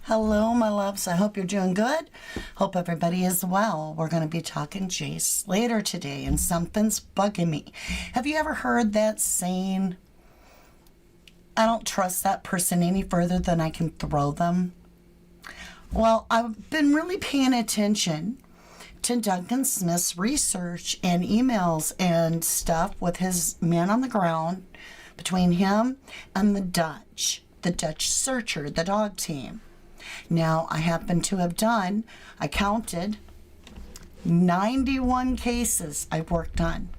Hello, my loves. I hope you're doing good. Hope everybody is well. We're going to be talking Jay Slater today, and something's bugging me. Have you ever heard that saying, I don't trust that person any further than I can throw them? Well, I've been really paying attention to Duncan Smith's research and emails and stuff with his man on the ground between him and the Dutch searcher, the dog team. Now, I happen to have I counted 91 cases I've worked on.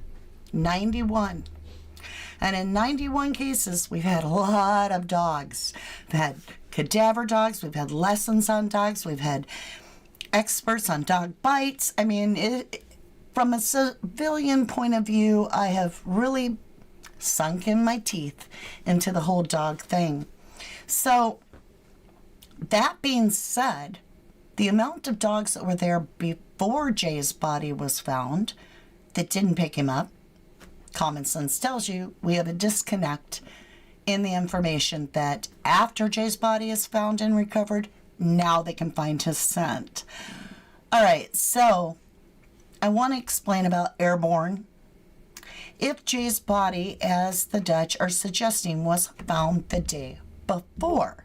91. And in 91 cases, we've had a lot of dogs. We've had cadaver dogs, we've had lessons on dogs, we've had experts on dog bites. I mean, from a civilian point of view, I have really sunk in my teeth into the whole dog thing. So, that being said, the amount of dogs that were there before Jay's body was found that didn't pick him up, common sense tells you we have a disconnect in the information that after Jay's body is found and recovered, now they can find his scent. All right, so I want to explain about airborne. If Jay's body, as the Dutch are suggesting, was found the day before,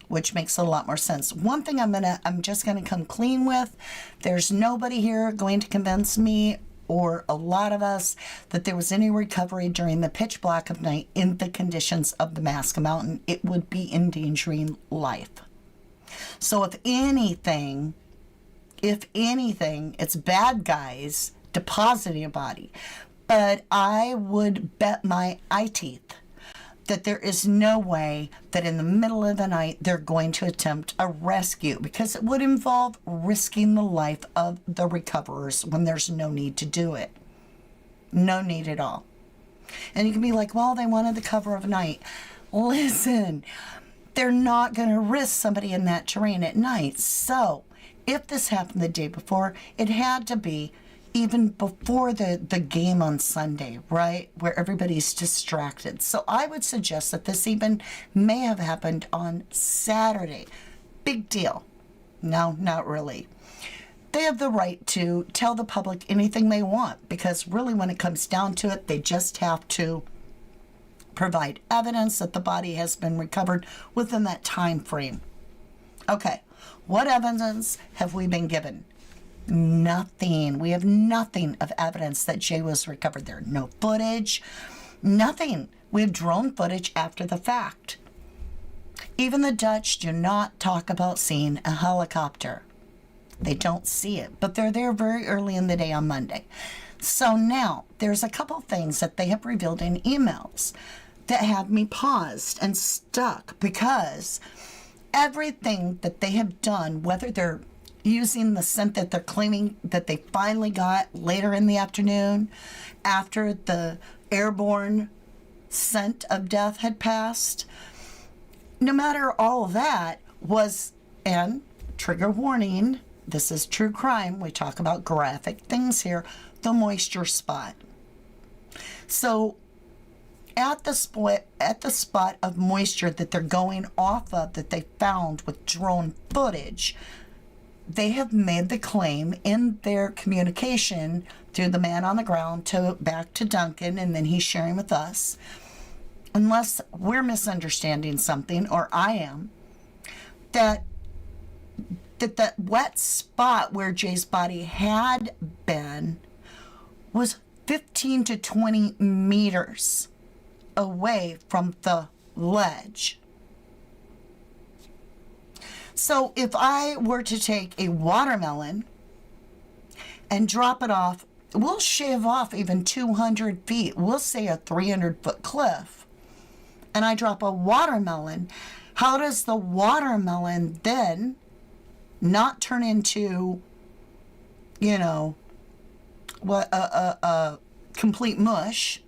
which makes a lot more sense. One thing I'm just gonna come clean with, there's nobody here going to convince me or a lot of us that there was any recovery during the pitch black of night in the conditions of the Masca Mountain. It would be endangering life. So if anything, it's bad guys depositing a body. But I would bet my eye teeth that there is no way that in the middle of the night they're going to attempt a rescue, because it would involve risking the life of the recoverers when there's no need to do it. No need at all. And you can be like, well, they wanted the cover of night. Listen, they're not going to risk somebody in that terrain at night. So if this happened the day before, it had to be even before the game on Sunday, right, where everybody's distracted. So I would suggest that this even may have happened on Saturday. Big deal. No, not really. They have the right to tell the public anything they want, because really when it comes down to it, they just have to provide evidence that the body has been recovered within that time frame. Okay, what evidence have we been given? Nothing. We have nothing of evidence that Jay was recovered there. No footage, nothing. We have drone footage after the fact. Even the Dutch do not talk about seeing a helicopter. They don't see it, but they're there very early in the day on Monday. So now, there's a couple things that they have revealed in emails that have me paused and stuck, because everything that they have done, whether they're using the scent that they're claiming that they finally got later in the afternoon after the airborne scent of death had passed, no matter all of that was, and trigger warning, this is true crime, we talk about graphic things here, the moisture spot. So at the spot of moisture that they're going off of, that they found with drone footage, they have made the claim in their communication through the man on the ground back to Duncan, and then he's sharing with us, unless we're misunderstanding something, or I am, that wet spot where Jay's body had been was 15 to 20 meters away from the ledge. So if I were to take a watermelon and drop it off, we'll shave off even 200 feet. We'll say a 300-foot cliff. And I drop a watermelon. How does the watermelon then not turn into, a complete mush?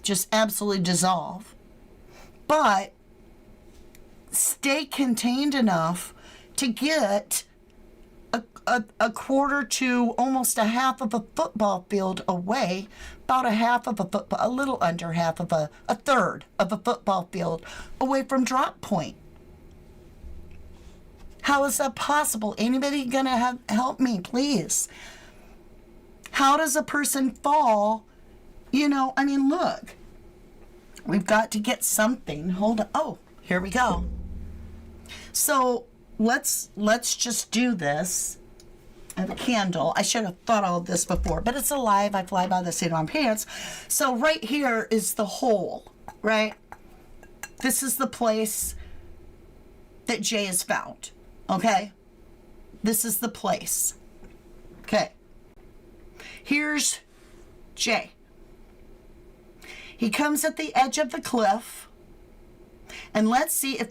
Just absolutely dissolve. But stay contained enough to get a quarter to almost a half of a football field away, about a half of a football, a little under half of a third of a football field away from drop point. How is that possible? Anybody gonna help me, please? How does a person fall? I mean, look. We've got to get something. Hold on. Oh, here we go. So let's just do this. I have a candle. I should have thought all of this before, but it's alive. I fly by the seat of my pants. So right here is the hole, right? This is the place that Jay is found, okay? This is the place. Okay. Here's Jay. He comes at the edge of the cliff, and let's see if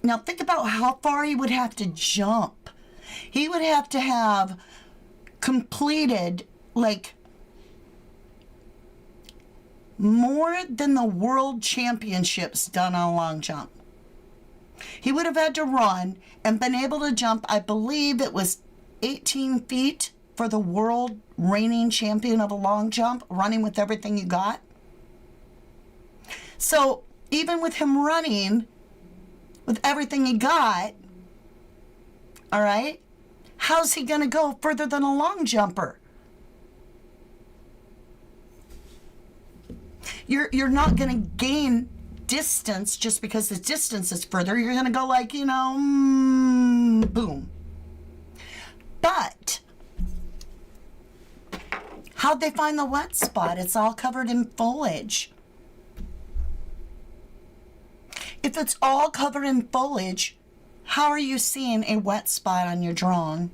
now think about how far he would have to jump. He would have to have completed, like, more than the world championships done on long jump. He would have had to run and been able to jump, I believe it was 18 feet for the world reigning champion of a long jump, running with everything you got. So even with him running with everything he got, all right, how's he going to go further than a long jumper? You're not going to gain distance just because the distance is further. You're going to go like, boom. But how'd they find the wet spot? It's all covered in foliage. If it's all covered in foliage, how are you seeing a wet spot on your drone?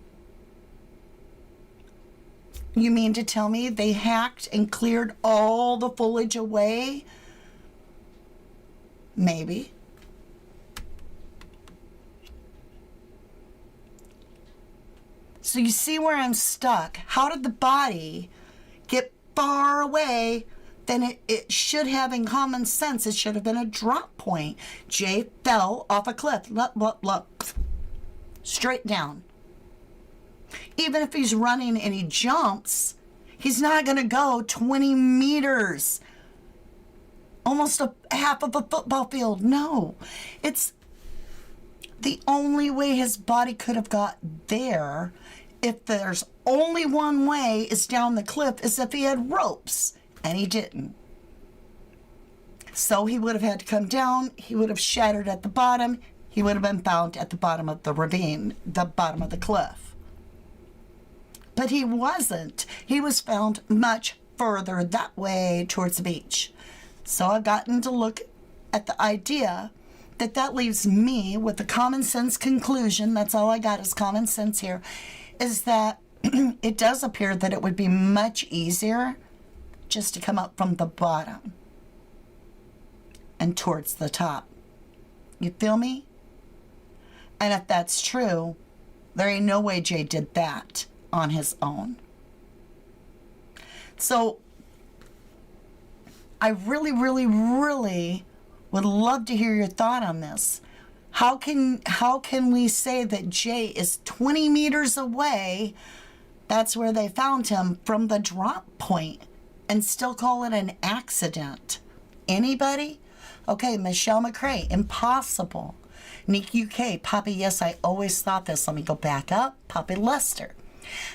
You mean to tell me they hacked and cleared all the foliage away? Maybe. So you see where I'm stuck. How did the body get far away than it should have in common sense? It should have been a drop point. Jay fell off a cliff. Straight down. Even if he's running and he jumps, he's not going to go 20 meters. Almost a half of a football field. No. It's the only way his body could have got there, if there's only one way, is down the cliff, is if he had ropes. And he didn't. So he would have had to come down. He would have shattered at the bottom. He would have been found at the bottom of the ravine, the bottom of the cliff. But he wasn't. He was found much further that way towards the beach. So I've gotten to look at the idea that leaves me with the common sense conclusion, that's all I got is common sense here, is that it does appear that it would be much easier just to come up from the bottom and towards the top. You feel me? And if that's true, there ain't no way Jay did that on his own. So I really, really, really would love to hear your thought on this. How can we say that Jay is 20 meters away, that's where they found him, from the drop point, and still call it an accident? Anybody? Okay, Michelle McCrae, impossible. Nick UK, Poppy, yes, I always thought this. Let me go back up. Poppy Lester.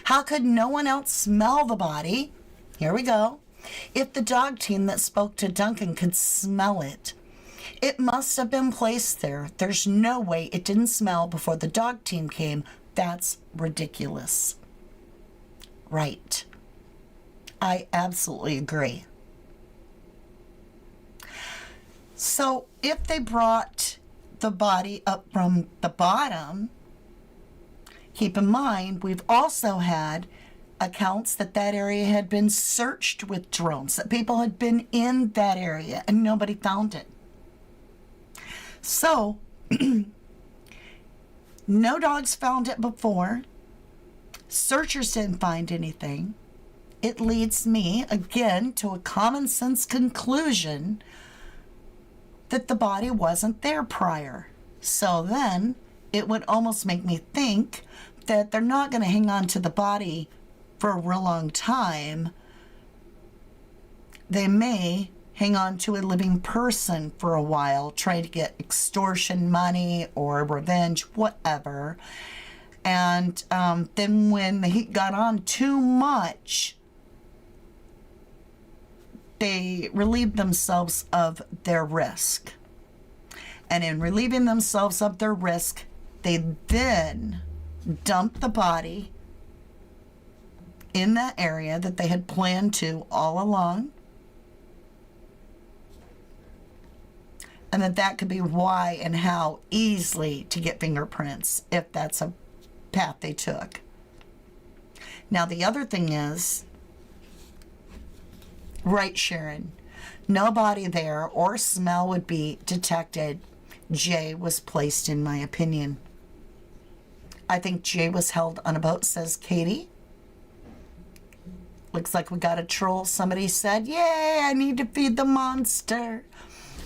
How could no one else smell the body? Here we go. If the dog team that spoke to Duncan could smell it, it must have been placed there. There's no way it didn't smell before the dog team came. That's ridiculous. Right. I absolutely agree. So if they brought the body up from the bottom, keep in mind, we've also had accounts that area had been searched with drones, that people had been in that area and nobody found it. So, no dogs found it before. Searchers didn't find anything. It leads me, again, to a common sense conclusion that the body wasn't there prior. So then, it would almost make me think that they're not going to hang on to the body for a real long time. They may hang on to a living person for a while, try to get extortion money or revenge, whatever. And then when the heat got on too much, they relieved themselves of their risk. And in relieving themselves of their risk, they then dumped the body in that area that they had planned to all along. And that could be why and how easily to get fingerprints if that's a path they took. Now, the other thing is, right, Sharon, no body there or smell would be detected. Jay was placed, in my opinion. I think Jay was held on a boat, says Katie. Looks like we got a troll. Somebody said, yay, I need to feed the monster.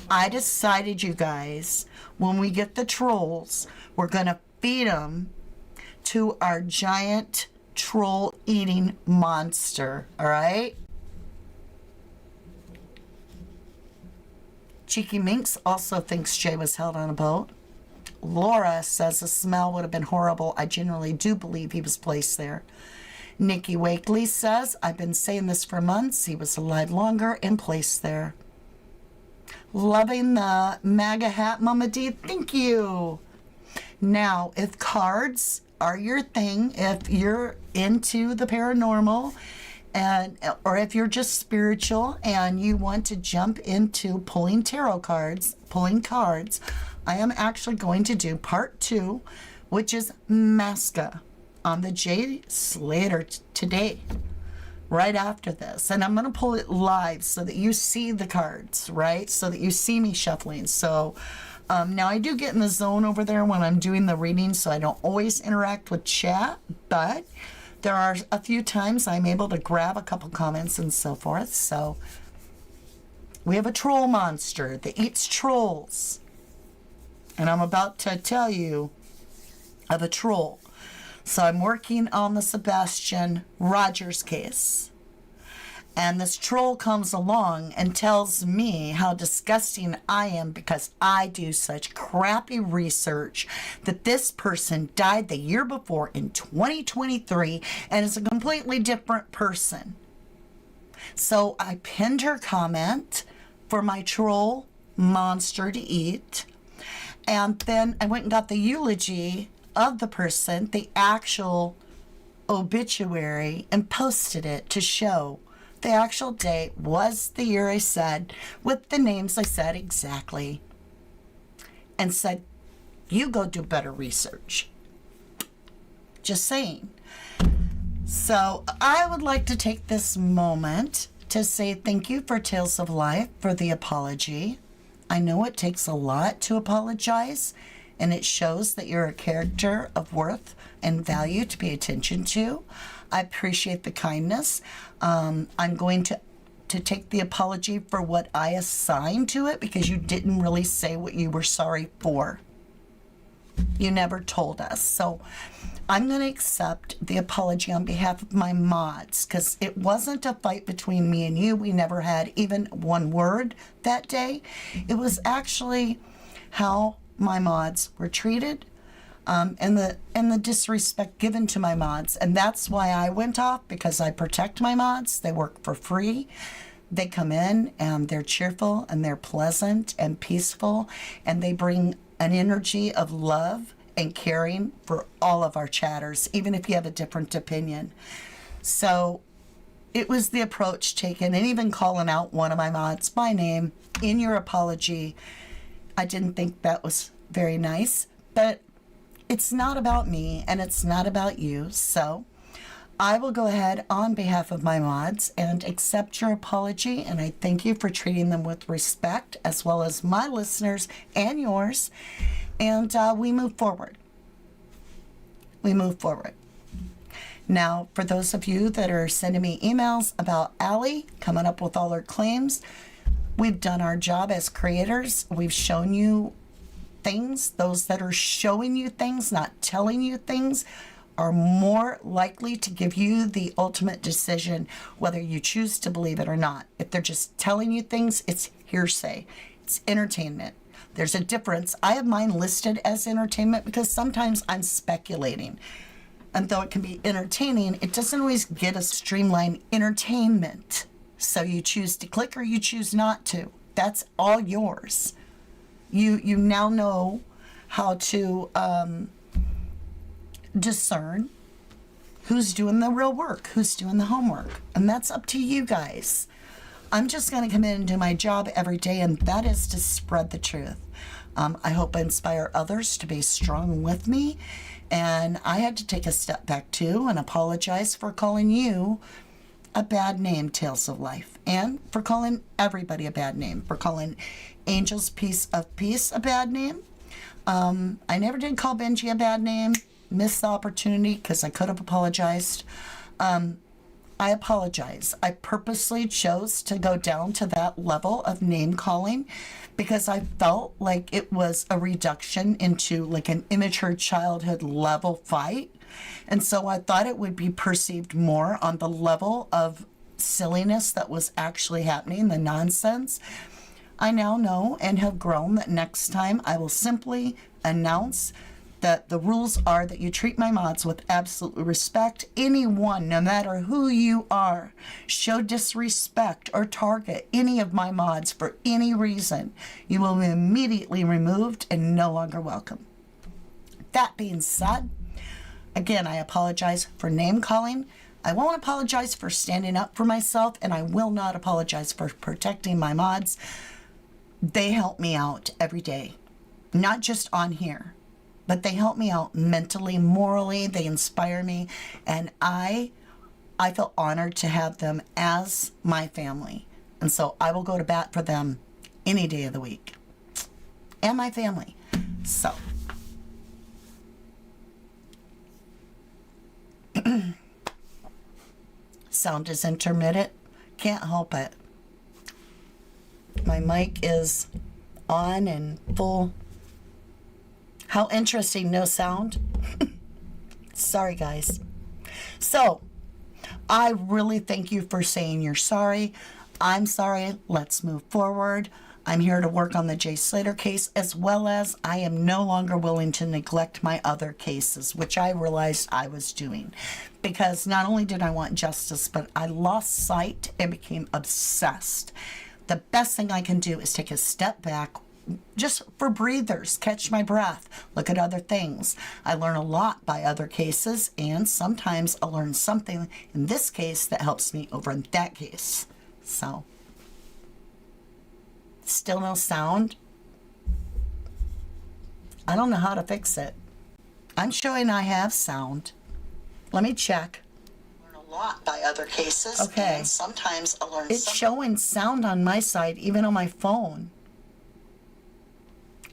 I decided, you guys, when we get the trolls, we're going to feed them to our giant troll-eating monster, all right? Cheeky Minx also thinks Jay was held on a boat. Laura says the smell would have been horrible. I generally do believe he was placed there. Nikki Wakely says, I've been saying this for months. He was alive longer and placed there. Loving the MAGA hat, Mama D. Thank you. Now, if cards are your thing, if you're into the paranormal, or if you're just spiritual and you want to jump into pulling tarot cards, pulling cards, I am actually going to do part 2, which is Masca on the J. Slater today, right after this. And I'm going to pull it live so that you see the cards, right? So that you see me shuffling. So now I do get in the zone over there when I'm doing the reading, so I don't always interact with chat, but there are a few times I'm able to grab a couple comments and so forth. So we have a troll monster that eats trolls. And I'm about to tell you of a troll. So I'm working on the Sebastian Rogers case. And this troll comes along and tells me how disgusting I am because I do such crappy research that this person died the year before in 2023 and is a completely different person. So I pinned her comment for my troll monster to eat. And then I went and got the eulogy of the person, the actual obituary, and posted it to show the actual date was the year I said, with the names I said exactly, and said, you go do better research. Just saying. So I would like to take this moment to say thank you for Tales of Life for the apology. I know it takes a lot to apologize, and it shows that you're a character of worth and value to pay attention to. I appreciate the kindness. I'm going to take the apology for what I assigned to it because you didn't really say what you were sorry for. You never told us. So I'm going to accept the apology on behalf of my mods because it wasn't a fight between me and you. We never had even one word that day. It was actually how my mods were treated, and the disrespect given to my mods. And that's why I went off, because I protect my mods. They work for free. They come in and they're cheerful and they're pleasant and peaceful, and they bring an energy of love and caring for all of our chatters, even if you have a different opinion. So it was the approach taken, and even calling out one of my mods by name in your apology. I didn't think that was very nice, but it's not about me and it's not about you. So I will go ahead on behalf of my mods and accept your apology, and I thank you for treating them with respect, as well as my listeners and yours. And we move forward. We move forward. Now, for those of you that are sending me emails about Allie coming up with all her claims, we've done our job as creators. We've shown you things. Those that are showing you things, not telling you things, are more likely to give you the ultimate decision whether you choose to believe it or not. If they're just telling you things, it's hearsay. It's entertainment. There's a difference. I have mine listed as entertainment because sometimes I'm speculating. And though it can be entertaining, it doesn't always get a streamlined entertainment. So you choose to click or you choose not to. That's all yours. You now know how to discern who's doing the real work, who's doing the homework. And that's up to you guys. I'm just going to come in and do my job every day, and that is to spread the truth. I hope I inspire others to be strong with me. And I had to take a step back too and apologize for calling you a bad name, Tales of Life, and for calling everybody a bad name, for calling Angel's Piece of Peace a bad name. I never did call Benji a bad name. Missed the opportunity because I could have apologized. I apologize. I purposely chose to go down to that level of name calling because I felt like it was a reduction into like an immature childhood level fight. And so I thought it would be perceived more on the level of silliness that was actually happening, the nonsense. I now know and have grown that next time I will simply announce that the rules are that you treat my mods with absolute respect. Anyone, no matter who you are, show disrespect or target any of my mods for any reason, you will be immediately removed and no longer welcome. That being said, again, I apologize for name calling. I won't apologize for standing up for myself, and I will not apologize for protecting my mods. They help me out every day, not just on here, but they help me out mentally, morally. They inspire me, and I feel honored to have them as my family. And so I will go to bat for them any day of the week and my family. So sound is intermittent. Can't help it. My mic is on and full. How interesting, no sound. Sorry, guys. So, I really thank you for saying you're sorry. I'm sorry. Let's move forward. I'm here to work on the Jay Slater case, as well as I am no longer willing to neglect my other cases, which I realized I was doing. Because not only did I want justice, but I lost sight and became obsessed. The best thing I can do is take a step back, just for breathers, catch my breath, look at other things. I learn a lot by other cases, and sometimes I learn something in this case that helps me over in that case. So, still no sound. I don't know how to fix it. I'm showing I have sound. Let me check. I learn a lot by other cases. Okay. And sometimes I learn it's showing sound on my side, even on my phone.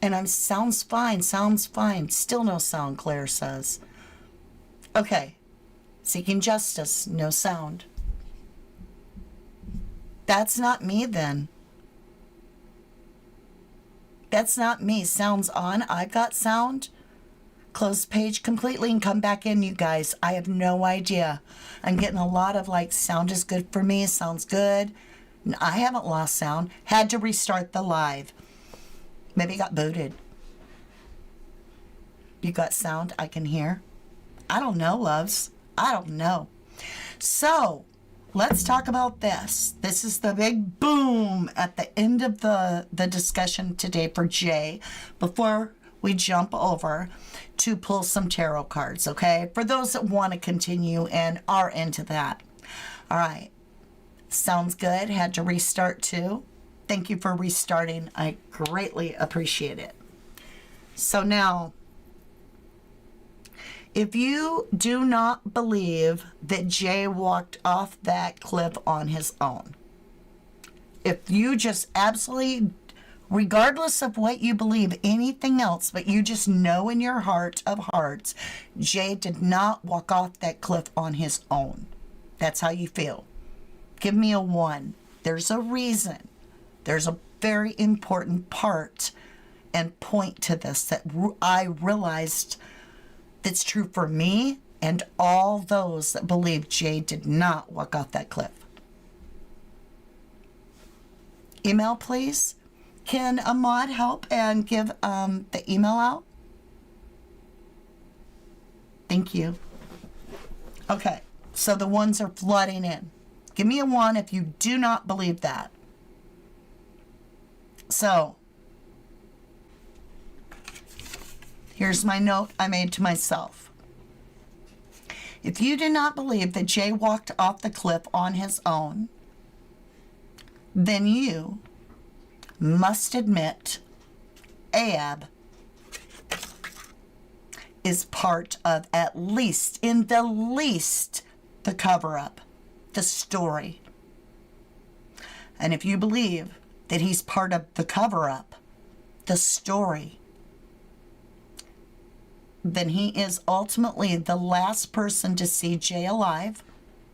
And sounds fine. Still no sound, Claire says. Okay. Seeking justice, no sound. That's not me then. That's not me. Sound's on. I've got sound. Close page completely and come back in, you guys. I have no idea. I'm getting a lot of like, sound is good for me. Sounds good. I haven't lost sound. Had to restart the live. Maybe got booted. You got sound I can hear? I don't know, loves. I don't know. So, let's talk about this. This is the big boom at the end of the discussion today for Jay before we jump over to pull some tarot cards, okay? For those that want to continue and are into that. All right. Sounds good. Had to restart too. Thank you for restarting. I greatly appreciate it. So now, if you do not believe that Jay walked off that cliff on his own, if you just absolutely, regardless of what you believe, anything else, but you just know in your heart of hearts, Jay did not walk off that cliff on his own. That's how you feel. Give me a 1. There's a reason. There's a very important part and point to this that I realized that's true for me and all those that believe Jay did not walk off that cliff. Email, please. Can Ahmad help and give the email out? Thank you. Okay, so the ones are flooding in. Give me a 1 if you do not believe that. So, here's my note I made to myself. If you do not believe that Jay walked off the cliff on his own, then you must admit Ahab is part of, at least, in the least, the cover-up, the story. And if you believe that he's part of the cover-up, the story, then he is ultimately the last person to see Jay alive,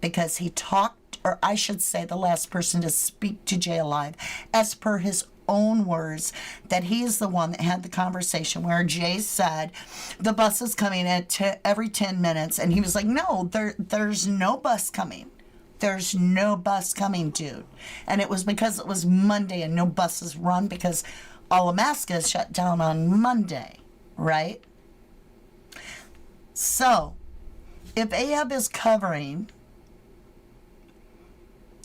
because he talked, or I should say the last person to speak to Jay alive, as per his own words, that he is the one that had the conversation where Jay said, the bus is coming at every 10 minutes. And he was like, no, there's no bus coming. There's no bus coming, dude. And it was because it was Monday and no buses run because Alaska is shut down on Monday, right? So, if Ahab is covering,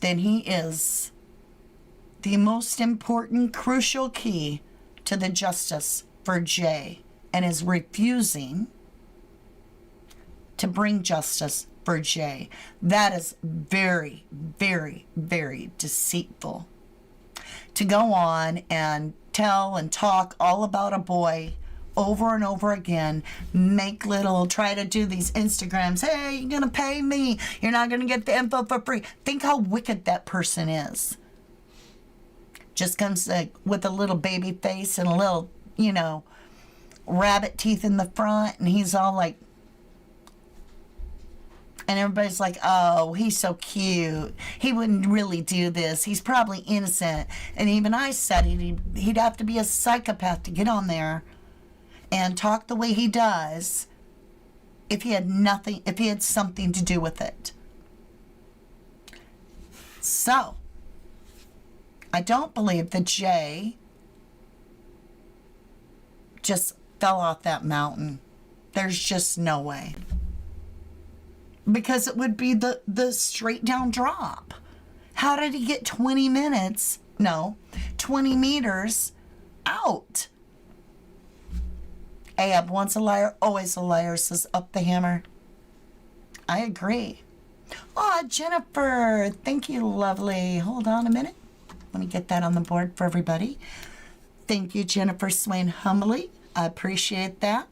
then he is the most important, crucial key to the justice for Jay, and is refusing to bring justice for Jay. That is very, very, very deceitful. To go on and tell and talk all about a boy over and over again, try to do these Instagrams. Hey, you're going to pay me. You're not going to get the info for free. Think how wicked that person is. Just comes with a little baby face and a little, rabbit teeth in the front. And he's all like, and everybody's like, oh, he's so cute. He wouldn't really do this. He's probably innocent. And even I said he'd have to be a psychopath to get on there and talk the way he does if he had something to do with it. So, I don't believe that Jay just fell off that mountain. There's just no way. Because it would be the straight down drop. How did he get 20 meters out? Ahab, once a liar, always a liar, says Up the Hammer. I agree. Oh, Jennifer, thank you, lovely. Hold on a minute. Let me get that on the board for everybody. Thank you, Jennifer Swain Humbly. I appreciate that.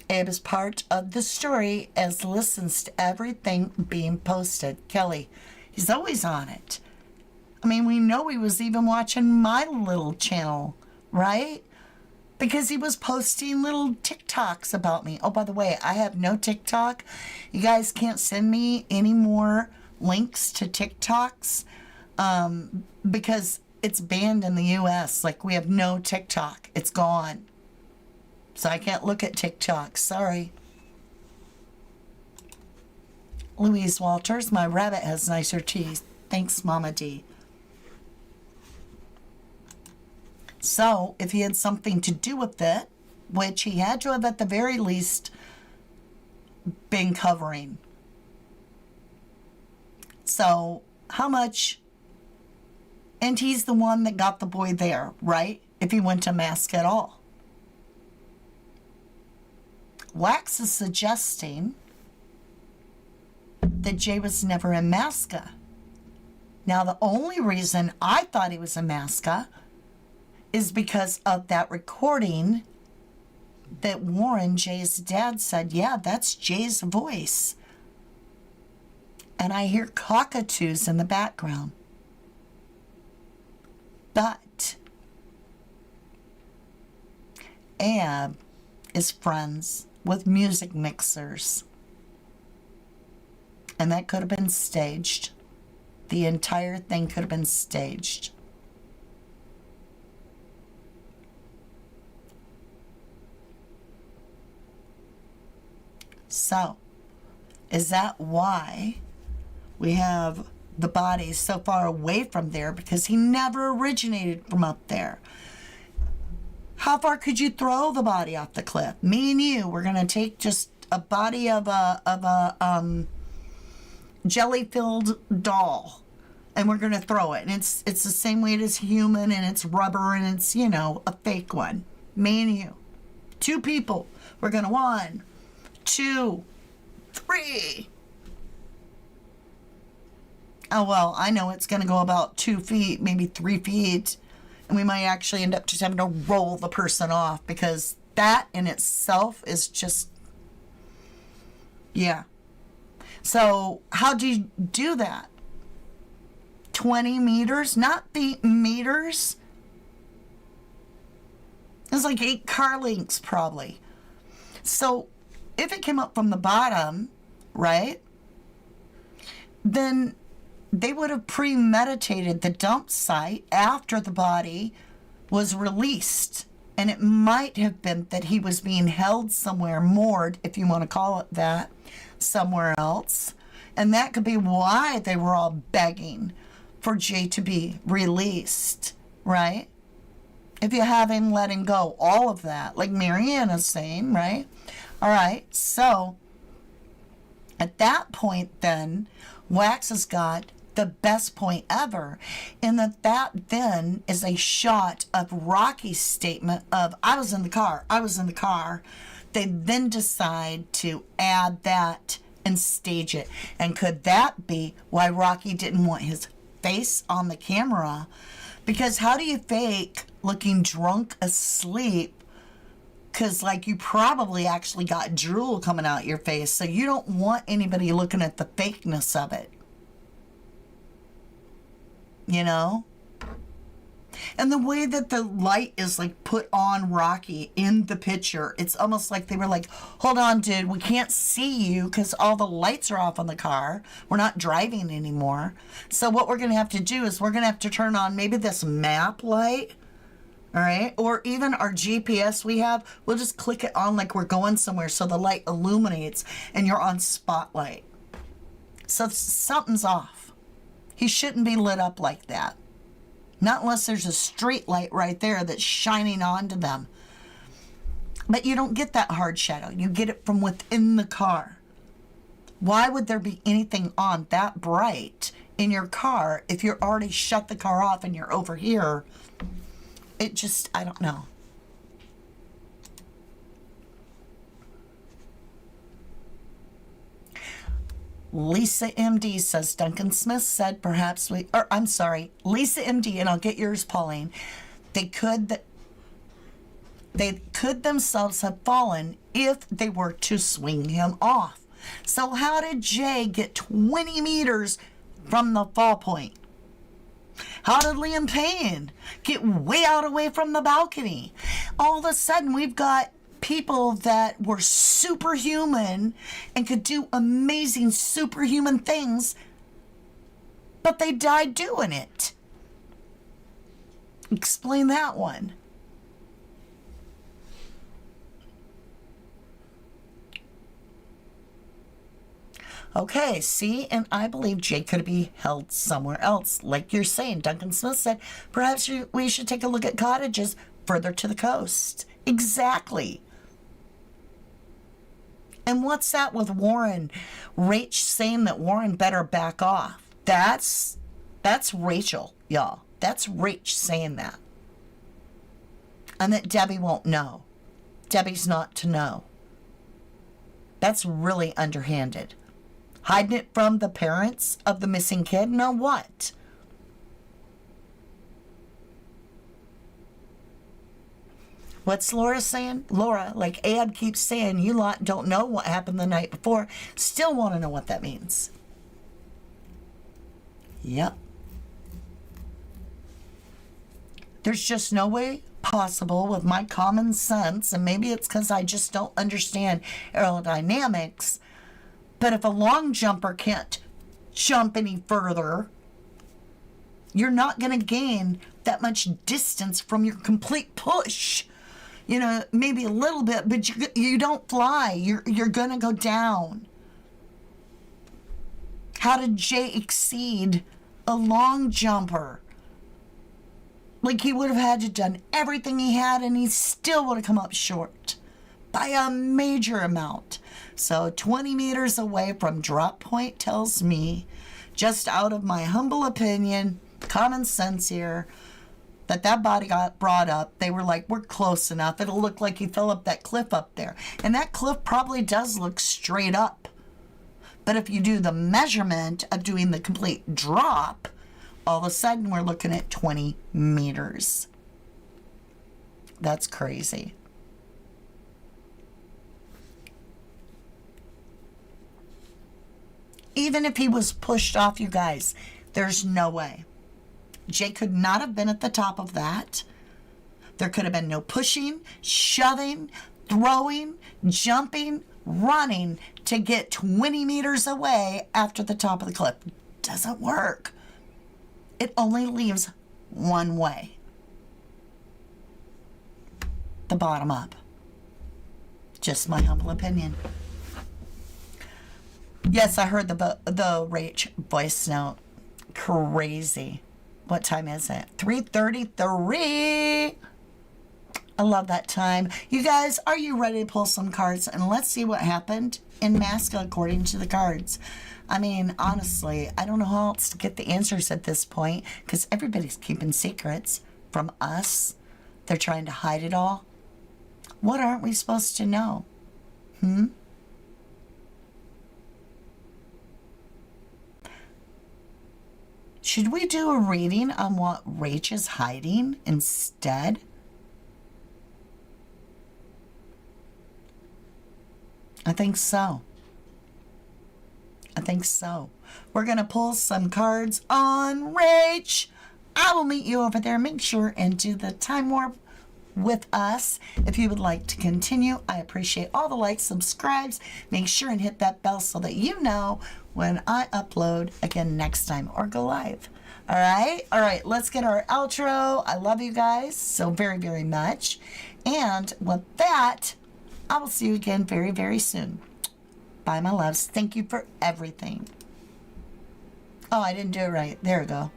Abe is part of the story as listens to everything being posted. Kelly, he's always on it. I mean, we know he was even watching my little channel, right? Because he was posting little TikToks about me. Oh, by the way, I have no TikTok. You guys can't send me any more links to TikToks because it's banned in the U.S. Like, we have no TikTok. It's gone. So I can't look at TikTok. Sorry. Louise Walters, my rabbit has nicer teeth. Thanks, Mama D. So, if he had something to do with it, which he had to have at the very least been covering. So, how much? And he's the one that got the boy there, right? If he went to mask at all. Wax is suggesting that Jay was never in Masca. Now, the only reason I thought he was in Masca is because of that recording that Warren, Jay's dad, said, yeah, that's Jay's voice. And I hear cockatoos in the background. But Ab is friends with music mixers. And that could have been staged. The entire thing could have been staged. So, is that why we have the body so far away from there? Because he never originated from up there. How far could you throw the body off the cliff? Me and you, we're going to take just a body of a jelly-filled doll, and we're going to throw it. And it's the same weight as human, and it's rubber, and it's, you know, a fake one. Me and you. 2 people. We're going to 1, 2, 3. Oh, well, I know it's going to go about 2 feet, maybe 3 feet. And we might actually end up just having to roll the person off, because that in itself is just, yeah. So how do you do that? 20 meters, not feet, meters. It's like 8 car lengths probably. So if it came up from the bottom, right, then they would have premeditated the dump site after the body was released. And it might have been that he was being held somewhere, moored, if you want to call it that, somewhere else. And that could be why they were all begging for Jay to be released, right? If you have him, let him go. All of that, like Mariana's saying, right? All right, so at that point then, Wax has got the best point ever, in that then is a shot of Rocky's statement of, I was in the car. They then decide to add that and stage it. And could that be why Rocky didn't want his face on the camera? Because how do you fake looking drunk asleep? Because, like, you probably actually got drool coming out your face, so you don't want anybody looking at the fakeness of it. You know? And the way that the light is, like, put on Rocky in the picture, it's almost like they were like, hold on, dude, we can't see you because all the lights are off on the car. We're not driving anymore. So what we're going to have to do is we're going to have to turn on maybe this map light, all right? Or even our GPS we have, we'll just click it on like we're going somewhere so the light illuminates and you're on spotlight. So something's off. He shouldn't be lit up like that. Not unless there's a street light right there that's shining onto them. But you don't get that hard shadow. You get it from within the car. Why would there be anything on that bright in your car if you're already shut the car off and you're over here? It just, I don't know. Lisa MD says, Duncan Smith said perhaps Lisa MD, and I'll get yours, Pauline. They could themselves have fallen if they were to swing him off. So how did Jay get 20 meters from the fall point? How did Liam Payne get way out away from the balcony? All of a sudden, we've got people that were superhuman and could do amazing superhuman things, but they died doing it. Explain that one. Okay, see, and I believe Jay could be held somewhere else. Like you're saying, Duncan Smith said, perhaps we should take a look at cottages further to the coast. Exactly. And what's that with Warren? Rach saying that Warren better back off. That's Rachel, y'all. That's Rach saying that. And that Debbie won't know. Debbie's not to know. That's really underhanded. Hiding it from the parents of the missing kid? Now what? What's Laura saying? Laura, like Ab keeps saying, you lot don't know what happened the night before. Still want to know what that means. Yep. There's just no way possible with my common sense, and maybe it's because I just don't understand aerodynamics, but if a long jumper can't jump any further, you're not going to gain that much distance from your complete push. You know, maybe a little bit, but you don't fly. You're going to go down. How did Jay exceed a long jumper? Like, he would have had to done everything he had, and he still would have come up short by a major amount. So 20 meters away from drop point tells me, just out of my humble opinion, common sense here, that body got brought up. They were like, we're close enough. It'll look like he fell up that cliff up there. And that cliff probably does look straight up. But if you do the measurement of doing the complete drop, all of a sudden we're looking at 20 meters. That's crazy. Even if he was pushed off, you guys, there's no way. Jay could not have been at the top of that. There could have been no pushing, shoving, throwing, jumping, running to get 20 meters away after the top of the cliff. Doesn't work. It only leaves one way. The bottom up. Just my humble opinion. Yes, I heard the Rach voice note. Crazy. What time is it? 3:33. I love that time. You guys, are you ready to pull some cards? And let's see what happened in Masca according to the cards. I mean, honestly, I don't know how else to get the answers at this point because everybody's keeping secrets from us. They're trying to hide it all. What aren't we supposed to know? Should we do a reading on what Rach is hiding instead? I think so. I think so. We're going to pull some cards on Rach. I will meet you over there. Make sure and do the time warp with us. If you would like to continue, I appreciate all the likes, subscribes. Make sure and hit that bell so that you know when I upload again next time or go live. All right, let's get our outro. I love you guys so very, very much. And with that, I will see you again very, very soon. Bye, my loves. Thank you for everything. Oh, I didn't do it right. There we go.